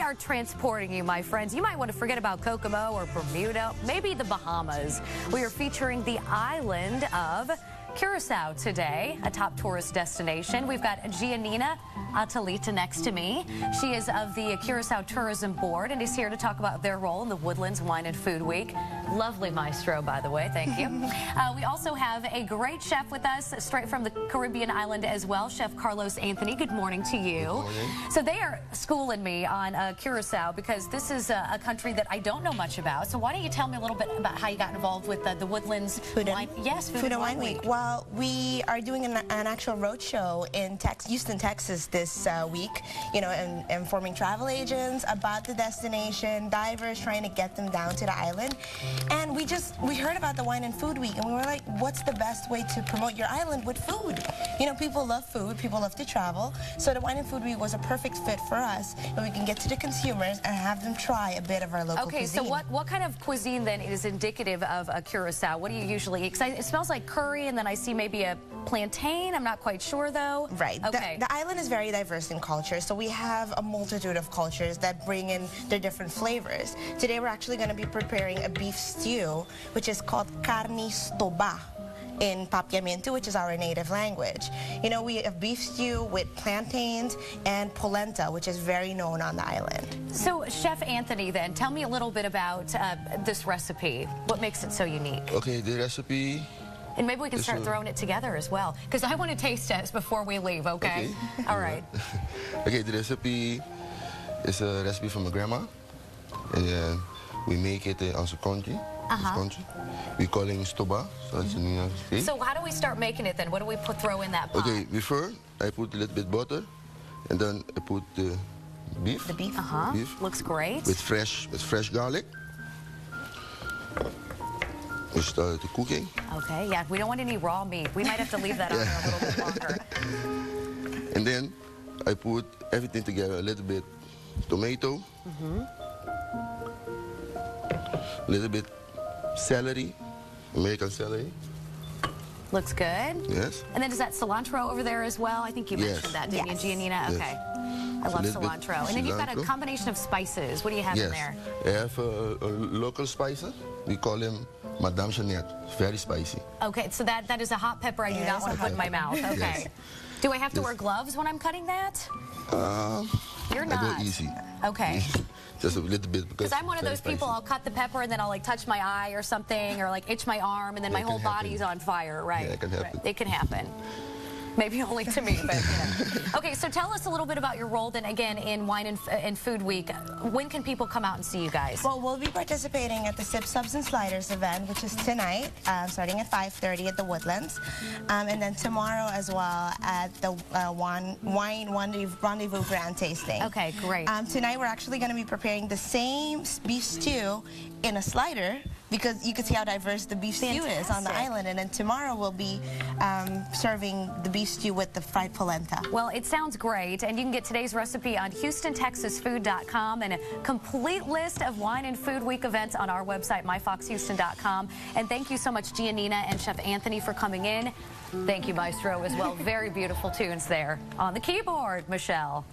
are transporting you, my friends. You might want to forget about Kokomo or Bermuda, maybe the Bahamas. We are featuring the island of Curaçao today, a top tourist destination. We've got Giannina Atalita next to me. She is of the Curaçao Tourism Board and is here to talk about their role in the Woodlands Wine and Food Week. Lovely maestro, by the way. Thank you. We also have a great chef with us, straight from the Caribbean island as well, Chef Carlos Anthonij. Good morning to you. Good morning. So they are schooling me on Curaçao because this is a country that I don't know much about. So why don't you tell me a little bit about how you got involved with the Woodlands Food and Wine Week. Well, we are doing an actual road show in Houston, Texas this week, you know, and informing travel agents about the destination, divers, trying to get them down to the island. And we heard about the Wine and Food Week, and we were like, what's the best way to promote your island with food? You know, people love food, people love to travel, so the Wine and Food Week was a perfect fit for us, and we can get to the consumers and have them try a bit of our local cuisine. Okay, so what kind of cuisine then is indicative of Curaçao? What do you usually eat? 'Cause it smells like curry, and then I see maybe a plantain. I'm not quite sure though. Right. Okay. The island is very diverse in culture, so we have a multitude of cultures that bring in their different flavors. Today we're actually going to be preparing a beef stew, which is called Karni Stobá in Papiamentu, which is our native language. You know, we have beef stew with plantains and polenta, which is very known on the island. So, Chef Anthony, then, tell me a little bit about this recipe. What makes it so unique? Okay, the recipe... And maybe we can start throwing it together as well, because I want to taste test before we leave, okay? All right. Okay, the recipe is a recipe from my grandma. And we make it in onze country. We call it Stobá. So how do we start making it then? What do we throw in that pot? Okay, before I put a little bit butter, and then I put the beef. The beef? Beef. Looks great. With fresh garlic. We start the cooking. Okay, yeah, we don't want any raw meat. We might have to leave that on there a little bit longer. And then I put everything together, a little bit tomato, a little bit celery, American celery. Looks good. Yes. And then is that cilantro over there as well? I think you mentioned that, didn't you, Giannina? Yes. Okay. I love cilantro. And then you've got a combination of spices. What do you have in there? I have a local spices. We call them Madame Jeanette. Very spicy. Okay, so that is a hot pepper I do not want to put in my mouth. Okay. Yes. Do I have to wear gloves when I'm cutting that? You're not. I go easy. Okay. Just a little bit because I'm one of those people, I'll cut the pepper and then I'll like touch my eye or something, or like itch my arm, and then my whole body's on fire, right? Yeah, it can happen. It can happen. Maybe only to me, but you know. Okay, so tell us a little bit about your role then again in Wine and Food Week. When can people come out and see you guys? Well, we'll be participating at the Sip, Subs and Sliders event, which is tonight, starting at 5:30 at the Woodlands. And then tomorrow as well at the Wine Rendezvous Grand Tasting. Okay, great. Tonight we're actually going to be preparing the same beef stew in a slider, because you can see how diverse the beef stew is on the island. And then tomorrow we'll be serving the beef stew with the fried polenta. Well, it sounds great, and you can get today's recipe on HoustonTexasFood.com and a complete list of Wine and Food Week events on our website, myfoxhouston.com. And thank you so much, Giannina and Chef Anthony, for coming in. Thank you, Maestro, as well. Very beautiful tunes there on the keyboard, Michelle.